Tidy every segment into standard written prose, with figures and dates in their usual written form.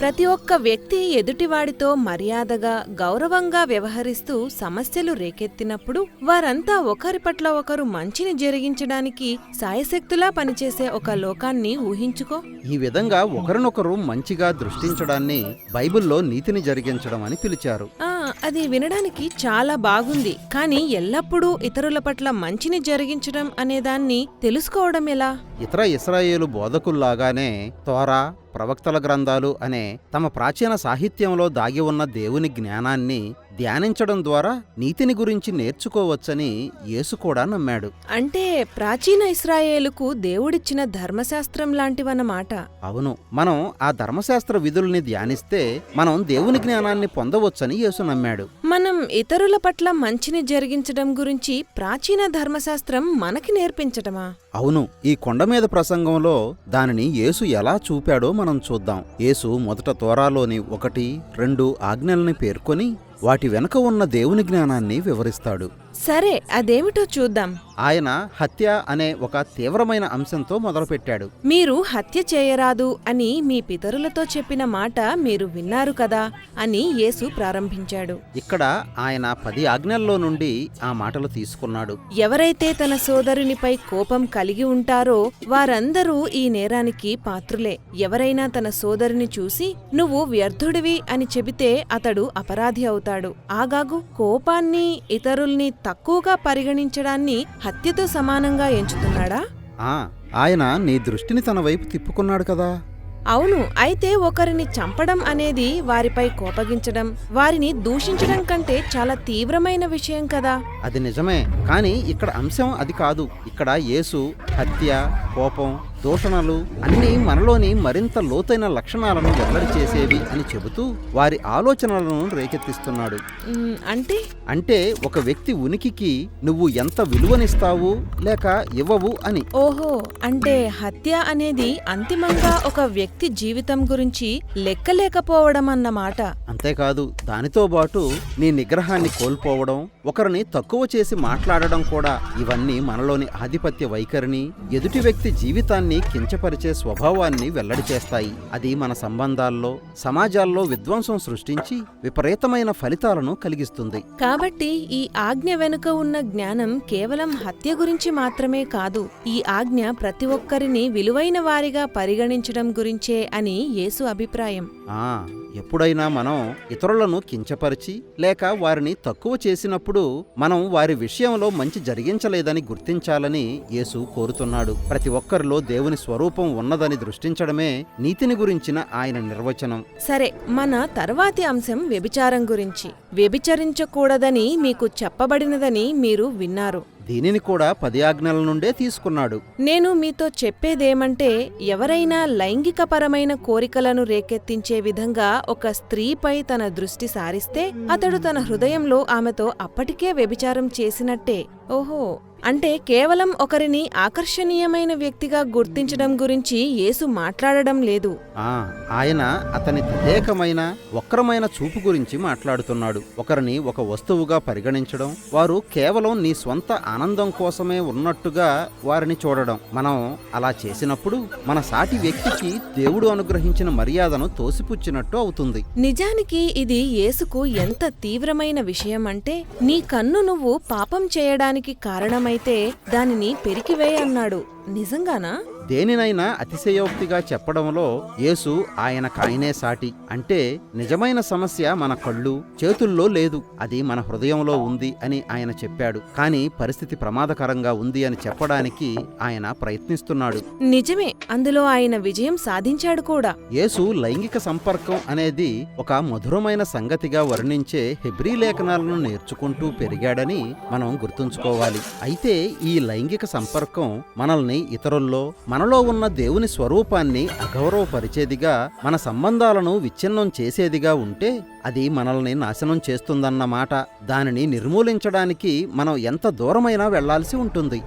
ప్రతి ఒక్క వ్యక్తి ఎదుటివాడితో మర్యాదగా గౌరవంగా వ్యవహరిస్తూ సమస్యలు రేకెత్తినప్పుడు వారంతా ఒకరి పట్ల ఒకరు మంచిని జరిగించడానికి సాయశక్తులా పనిచేసే ఒక లోకాన్ని ఊహించుకో. ఈ విధంగా ఒకరినొకరు మంచిగా దృష్టించడాన్ని బైబిల్లో నీతిని జరిగించడం అని పిలిచారు. అది వినడానికి చాలా బాగుంది, కానీ ఎల్లప్పుడూ ఇతరుల పట్ల మంచిని జరిగించడం అనేదాన్ని తెలుసుకోవడం ఎలా? ఇతర ఇశ్రాయేలు బోధకుల్లాగానే తోరా, ప్రవక్తల గ్రంథాలు అనే తమ ప్రాచీన సాహిత్యంలో దాగి ఉన్న దేవుని జ్ఞానాన్ని ధ్యానించడం ద్వారా నీతిని గురించి నేర్చుకోవచ్చని యేసు కూడా నమ్మాడు. అంటే ప్రాచీన ఇశ్రాయేలుకు దేవుడిచ్చిన ధర్మశాస్త్రం లాంటివన్నమాట. అవును, మనం ఆ ధర్మశాస్త్ర విధుల్ని ధ్యానిస్తే మనం దేవుని జ్ఞానాన్ని పొందవచ్చని యేసు నమ్మాడు. మనం ఇతరుల పట్ల మంచిని జరిగించడం గురించి ప్రాచీన ధర్మశాస్త్రం మనకి నేర్పించటమా? అవును, ఈ కొండ మీద ప్రసంగంలో దానిని యేసు ఎలా చూపాడో మనం చూద్దాం. యేసు మొదట తోరాలోని 1, 2 ఆజ్ఞల్ని పేర్కొని వాటి వెనుక ఉన్న దేవుని జ్ఞానాన్ని వివరిస్తాడు. సరే, అదేమిటో చూద్దాం. ఆయన హత్య అనే ఒక తీవ్రమైన అంశంతో మొదలుపెట్టాడు. మీరు హత్య చేయరాదు అని మీ పితరులతో చెప్పిన మాట మీరు విన్నారు కదా అని యేసు ప్రారంభించాడు. ఇక్కడ ఆయన 10 ఆజ్ఞల్లో నుండి ఆ మాటలు తీసుకున్నాడు. ఎవరైతే తన సోదరునిపై కోపం కలిగి ఉంటారో వారందరూ ఈ నేరానికి పాత్రులే. ఎవరైనా తన సోదరుని చూసి నువ్వు వ్యర్థుడివి అని చెబితే అతడు అపరాధి అవుతాడు. ఆగాగు, కోపాన్ని, ఇతరుల్ని తక్కువగా పరిగణించడాన్ని హత్యతో సమానంగా ఎంచుతున్నాడా? ఆయన నీ దృష్టిని తన వైపు తిప్పుకున్నాడు కదా. అవును, అయితే ఒకరిని చంపడం అనేది వారిపై కోపగించడం, వారిని దూషించడం కంటే చాలా తీవ్రమైన విషయం కదా. అది నిజమే, కానీ ఇక్కడ అంశం అది కాదు. ఇక్కడ యేసు హత్య, కోపం, దూషణలు అన్నీ మనలోని మరింత లోతైన లక్షణాలను వెల్లడి చేసేవి అని చెబుతూ వారి ఆలోచనలను రేకెత్తిస్తున్నాడు. అంటే ఒక వ్యక్తి ఉనికికి నువ్వు ఎంత విలువనిస్తావు లేక ఇవ్వవు అని. ఓహో, అంటే హత్య అనేది అంతిమంగా ఒక వ్యక్తి జీవితం గురించి లెక్కలేకపోవడం అన్నమాట. అంతేకాదు, దానితో పాటు నీ నిగ్రహాన్ని కోల్పోవడం, ఒకరిని తక్కువ చేసి మాట్లాడడం కూడా. ఇవన్నీ మనలోని ఆధిపత్య వైఖరిని, ఎదుటి వ్యక్తి జీవితాన్ని కించపరిచే స్వభావాన్ని వెల్లడి చేస్తాయి. అది మన సంబంధాల్లో, సమాజాల్లో విధ్వంసం సృష్టించి విపరీతమైన ఫలితాలను కలిగిస్తుంది. కాబట్టి ఈ ఆజ్ఞ వెనుక ఉన్న జ్ఞానం కేవలం హత్య గురించి మాత్రమే కాదు. ఈ ఆజ్ఞ ప్రతి ఒక్కరిని విలువైన వారిగా పరిగణించడం గురించే అని యేసు అభిప్రాయం. ఎప్పుడైనా మనం ఇతరులను కించపరిచి లేక వారిని తక్కువ చేసినప్పుడు మనం వారి విషయంలో మంచి జరిగించలేదని గుర్తించాలని యేసు కోరుతున్నాడు. ప్రతి ఒక్కరిలో దేవుని స్వరూపం ఉన్నదని దృష్టించడమే నీతిని గురించిన ఆయన నిర్వచనం. సరే, మన తర్వాతి అంశం వ్యభిచారం గురించి. వ్యభిచరించకూడదని మీకు చెప్పబడినదని మీరు విన్నారు. దీనిని కూడా 10 ఆజ్ఞల నుండే తీసుకున్నాడు. నేను మీతో చెప్పేదేమంటే, ఎవరైనా లైంగికపరమైన కోరికలను రేకెత్తించే విధంగా ఒక స్త్రీపై తన దృష్టి సారిస్తే అతడు తన హృదయంలో ఆమెతో అప్పటికే వ్యభిచారం చేసినట్టే. ఓహో, అంటే కేవలం ఒకరిని ఆకర్షణీయమైన వ్యక్తిగా గుర్తించడం గురించి యేసు మాట్లాడడం లేదు. ఆయన అతని ప్రత్యేకమైన వక్రమైన చూపు గురించి మాట్లాడుతున్నాడు. ఒకరిని ఒక వస్తువుగా పరిగణించడం, వారు కేవలం నీ స్వంత ఆనందం కోసమే ఉన్నట్టుగా వారిని చూడడం. మనం అలా చేసినప్పుడు మన సాటి వ్యక్తికి దేవుడు అనుగ్రహించిన మర్యాదను తోసిపుచ్చినట్టు అవుతుంది. నిజానికి ఇది యేసుకు ఎంత తీవ్రమైన విషయం అంటే, నీ కన్ను నువ్వు పాపం చేయడానికి కారణమైతే దానిని పెరికివేయన్నాడు. నిజంగానా? దేనినైనా అతిశయోక్తిగా చెప్పడంలో యేసు ఆయనకాయనే సాటి. అంటే నిజమైన సమస్య మన కళ్ళు, చేతుల్లో లేదు, అది మన హృదయంలో ఉంది అని ఆయన చెప్పాడు. కానీ పరిస్థితి ప్రమాదకరంగా ఉంది అని చెప్పడానికి ఆయన ప్రయత్నిస్తున్నాడు. నిజమే, అందులో ఆయన విజయం సాధించాడు కూడా. యేసు లైంగిక సంపర్కం అనేది ఒక మధురమైన సంగతిగా వర్ణించే హెబ్రీ లేఖనాలను నేర్చుకుంటూ పెరిగాడని మనం గుర్తుంచుకోవాలి. అయితే ఈ లైంగిక సంపర్కం మనల్ని ఇతరుల్లో, మనలో ఉన్న దేవుని స్వరూపాన్ని అగౌరవపరిచేదిగా, మన సంబంధాలను విచ్ఛిన్నం చేసేదిగా ఉంటే అది మనల్ని నాశనం చేస్తుందన్నమాట. దానిని నిర్మూలించడానికి మనం ఎంత దూరమైనా వెళ్లాల్సి ఉంటుంది.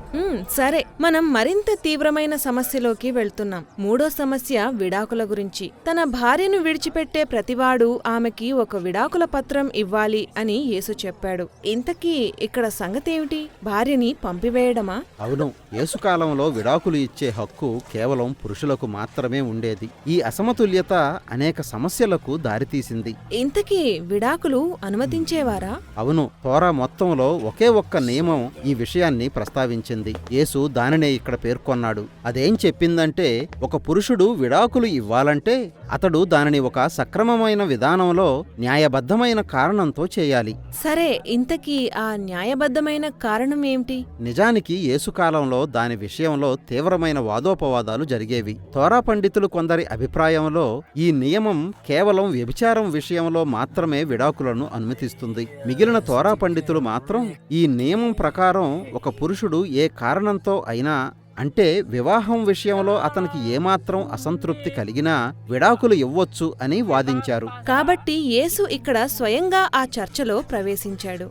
సరే, మనం మరింత తీవ్రమైన సమస్యలోకి వెళ్తున్నాం. 3వ సమస్య విడాకుల గురించి. తన భార్యను విడిచిపెట్టే ప్రతివాడు ఆమెకి ఒక విడాకుల పత్రం ఇవ్వాలి అని యేసు చెప్పాడు. ఇంతకీ ఇక్కడ సంగతేమిటి? భార్యని పంపివేయడమా? అవును, యేసు కాలంలో విడాకులు ఇచ్చే హక్కు కేవలం పురుషులకు మాత్రమే ఉండేది. ఈ అసమతుల్యత అనేక సమస్యలకు దారితీసింది. ఇంతకీ విడాకులు అనుమతించేవారా? అవును, తోరా మొత్తంలో ఒకే ఒక్క నియమం ఈ విషయాన్ని ప్రస్తావించింది. యేసు దానినే ఇక్కడ పేర్కొన్నాడు. అదేం చెప్పిందంటే, ఒక పురుషుడు విడాకులు ఇవ్వాలంటే అతడు దానిని ఒక సక్రమమైన విధానంలో న్యాయబద్ధమైన కారణంతో చేయాలి. సరే, ఇంతకీ ఆ న్యాయబద్ధమైన కారణం ఏమిటి? నిజానికి యేసు కాలంలో దాని విషయంలో తీవ్రమైన వాదోపవాదాలు జరిగేవి. తోరా పండితులు కొందరి అభిప్రాయంలో ఈ నియమం కేవలం వ్యభిచారం విషయంలో మాత్రమే విడాకులను అనుమతిస్తుంది. మిగిలిన తోరా పండితులు మాత్రం ఈ నియమం ప్రకారం ఒక పురుషుడు ఏ కారణంతో అయినా, అంటే వివాహం విషయంలో అతనికి ఏమాత్రం అసంతృప్తి కలిగినా విడాకులు ఇవ్వొచ్చు అని వాదించారు. కాబట్టి యేసు ఇక్కడ స్వయంగా ఆ చర్చలో ప్రవేశించాడు.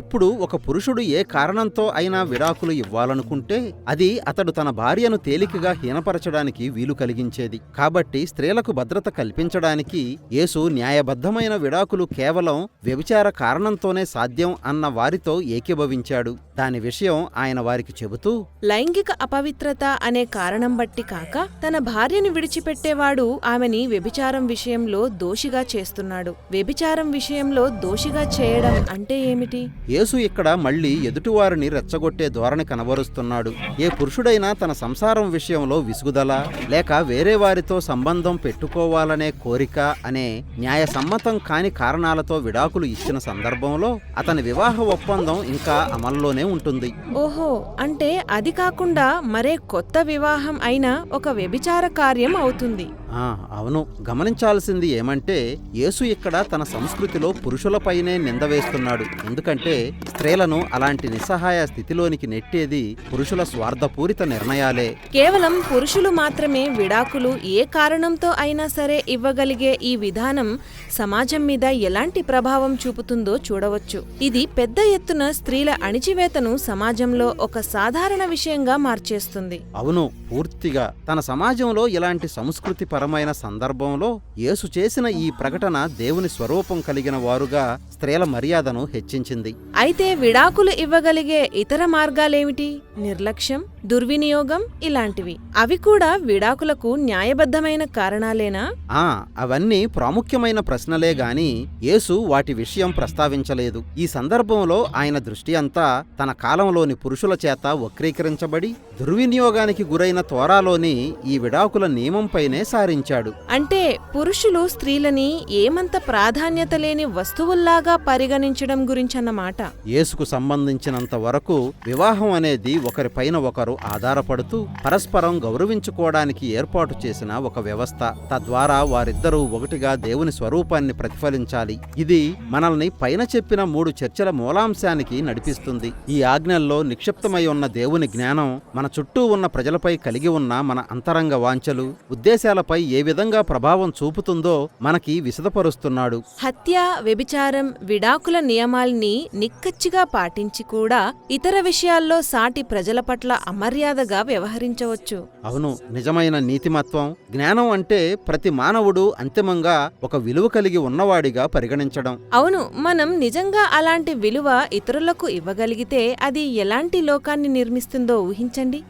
ఇప్పుడు ఒక పురుషుడు ఏ కారణంతో అయినా విడాకులు ఇవ్వాలనుకుంటే అది అతడు తన భార్యను తేలికగా హీనపరచడానికి వీలు కలిగించేది. కాబట్టి స్త్రీలకు భద్రత కల్పించడానికి యేసు న్యాయబద్ధమైన విడాకులు కేవలం వ్యభిచార కారణంతోనే సాధ్యం అన్న వారితో ఏకీభవించాడు. దాని విషయం ఆయన వారికి చెబుతూ, లైంగిక అపవిత్రత అనే కారణం బట్టి కాక తన భార్యని విడిచిపెట్టేవాడు ఆమెని వ్యభిచారం విషయంలో దోషిగా చేస్తున్నాడు. వ్యభిచారం విషయంలో దోషిగా చేయడం అంటే ఏమిటి? యేసు ఇక్కడ మళ్లీ ఎదుటివారిని రెచ్చగొట్టే ధోరణి కనబరుస్తున్నాడు. ఏ పురుషుడైనా తన సంసారం విషయంలో విసుగుదల లేక వేరే వారితో సంబంధం పెట్టుకోవాలనే కోరిక అనే న్యాయసమ్మతం కాని కారణాలతో విడాకులు ఇచ్చిన సందర్భంలో అతని వివాహ ఒప్పందం ఇంకా అమల్లోనే ఉంటుంది. ఓహో, అంటే అది కాకుండా మరే కొత్త వివాహం అయినా ఒక వ్యభిచార కార్యం అవుతుంది. అవును, గమనించాల్సింది ఏమంటే యేసు ఇక్కడ తన సంస్కృతిలో పురుషులపైనే నింద వేస్తున్నాడు. ఎందుకంటే స్త్రీలను అలాంటి నిస్సహాయ స్థితిలోనికి నెట్టేది పురుషుల స్వార్థపూరిత నిర్ణయాలే. కేవలం పురుషులు మాత్రమే విడాకులు ఏ కారణంతో అయినా సరే ఇవ్వగలిగే ఈ విధానం సమాజం మీద ఎలాంటి ప్రభావం చూపుతుందో చూడవచ్చు. ఇది పెద్ద ఎత్తున స్త్రీల అణిచివేతను సమాజంలో ఒక సాధారణ విషయంగా మార్చేస్తుంది. అవును, పూర్తిగా. తన సమాజంలో ఇలాంటి సంస్కృతి పరమైన సందర్భంలో యేసు చేసిన ఈ ప్రకటన దేవుని స్వరూపం కలిగిన వారుగా స్త్రీల మర్యాదను హెచ్చించింది. అయితే విడాకులు ఇవ్వగలిగే ఇతర మార్గాలేమిటి? నిర్లక్ష్యం, దుర్వినియోగం ఇలాంటివి. అవి కూడా విడాకులకు న్యాయబద్ధమైన కారణాలేనా? అవన్నీ ప్రాముఖ్యమైన ప్రశ్నలే గాని యేసు వాటి విషయం ప్రస్తావించలేదు. ఈ సందర్భంలో ఆయన దృష్టి అంతా తన కాలంలోని పురుషుల చేత వక్రీకరించబడి దుర్వినియోగానికి గురైన తోరాలోని ఈ విడాకుల నియమంపైనే సారించాడు. అంటే పురుషులు స్త్రీలని ఏమంత ప్రాధాన్యత లేని వస్తువుల్లాగా పరిగణించడం గురించన్నమాట. యేసుకు సంబంధించినంత వరకు వివాహం అనేది ఒకరిపైన ఒకరు ఆధారపడుతూ పరస్పరం గౌరవించుకోవడానికి ఏర్పాటు చేసిన ఒక వ్యవస్థ. తద్వారా వారిద్దరూ ఒకటిగా దేవుని స్వరూపాన్ని ప్రతిఫలించాలి. ఇది మనల్ని పైన చెప్పిన 3 చర్చల మూలాంశానికి నడిపిస్తుంది. ఈ ఆజ్ఞల్లో నిక్షిప్తమై ఉన్న దేవుని జ్ఞానం మన చుట్టూ ఉన్న ప్రజలపై కలిగి ఉన్న మన అంతరంగ వాంఛలు, ఉద్దేశాలపై ఏ విధంగా ప్రభావం చూపుతుందో మనకి విశదపరుస్తున్నాడు. హత్య, వ్యభిచారం, విడాకుల నియమాల్ని నిక్కచ్చిగా పాటించి కూడా ఇతర విషయాల్లో సాటి ప్రజల పట్ల అమర్యాదగా వ్యవహరించవచ్చు. అవును, నిజమైన నీతిమత్వం, జ్ఞానం అంటే ప్రతి మానవుడు అంతిమంగా ఒక విలువ కలిగి ఉన్నవాడిగా పరిగణించడం. అవును, మనం నిజంగా అలాంటి విలువ ఇతరులకు ఇవ్వగలిగితే అది ఎలాంటి లోకాన్ని నిర్మిస్తుందో ఊహించండి.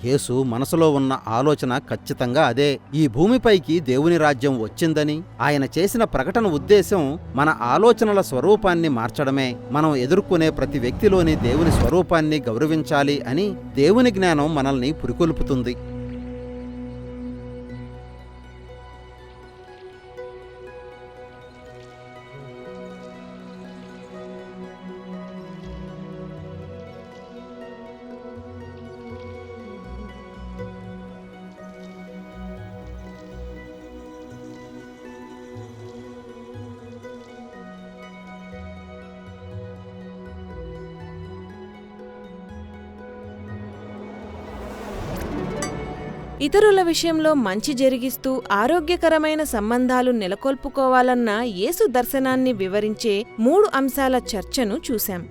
యేసు మనసులో ఉన్న ఆలోచన ఖచ్చితంగా అదే. ఈ భూమిపైకి దేవుని రాజ్యం వచ్చిందని ఆయన చేసిన ప్రకటన ఉద్దేశం మన ఆలోచనల స్వరూపాన్ని మార్చడమే. మనం ఎదుర్కొనే ప్రతి వ్యక్తిలోని దేవుని స్వరూపాన్ని గౌరవించాలి అని దేవుని జ్ఞానం మనల్ని పురికొల్పుతుంది. ఇతరుల విషయంలో మంచి జరిగిస్తూ ఆరోగ్యకరమైన సంబంధాలు నెలకొల్పుకోవాలన్న యేసు దర్శనాన్ని వివరించే 3 అంశాల చర్చను చూశాం.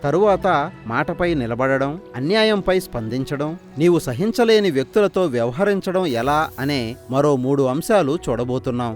తరువాత మాటపై నిలబడడం, అన్యాయంపై స్పందించడం, నీవు సహించలేని వ్యక్తులతో వ్యవహరించడం ఎలా అనే మరో 3 అంశాలు చూడబోతున్నాం.